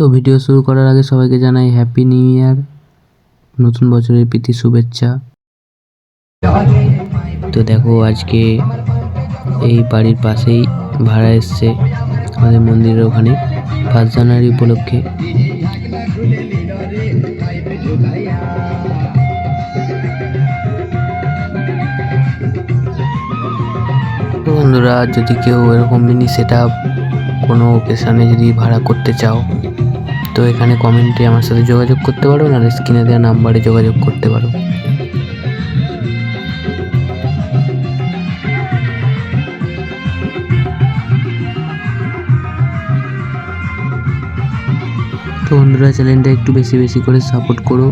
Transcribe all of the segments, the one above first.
তো ভিডিও শুরু করার আগে সবাইকে জানাই হ্যাপি নিউ ইয়ার, নতুন বছরের প্রীতি শুভেচ্ছা। তো দেখো আজকে এই বাড়ির পাশেই ভাড়া এসছে আমাদের মন্দিরের ওখানে 1 জানুয়ারি উপলক্ষে। তো বন্ধুরা, যদি কেউ এরকম মিনি সেট আপ কোনো ওকেশানে যদি ভাড়া করতে চাও তো এখানে কমেন্টে আমার সাথে যোগাযোগ করতে পারো, না স্ক্রিনে দেওয়া নাম্বারে যোগাযোগ করতে পারো। তো বন্ধুরা, চ্যানেলটা একটু বেশি বেশি করে সাপোর্ট করো।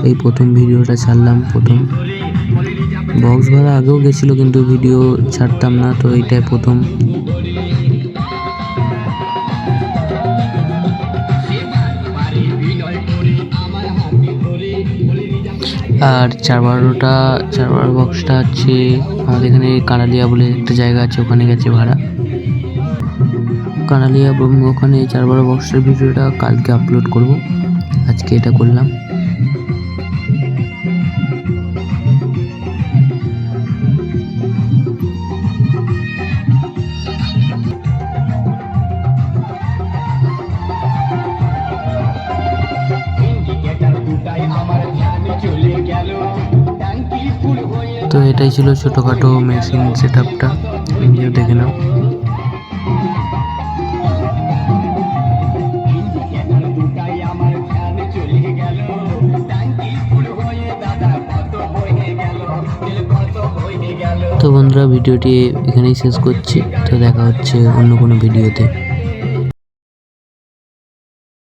এই প্রথম ভিডিওটা ছাড়লাম, প্রথম বক্স ভাড়া আগেও গেছিলো কিন্তু ভিডিও ছাড়তাম না, তো এইটাই প্রথম। আর 412 বক্সটা হচ্ছে আমাদের এখানে কানালিয়া বলে একটা জায়গা আছে, ওখানে গেছে ভাড়া। কানালিয়া ওখানে 412 বক্সের ভিডিওটা কালকে আপলোড করব, আজকে এটা করলাম। তো এটাই ছিল ছোটোখাটো মেশিন সেট আপটা, নিজেও দেখে নাও। তো বন্ধুরা, ভিডিওটি এখানেই শেষ করছি। তো দেখা হচ্ছে অন্য কোনো ভিডিওতে।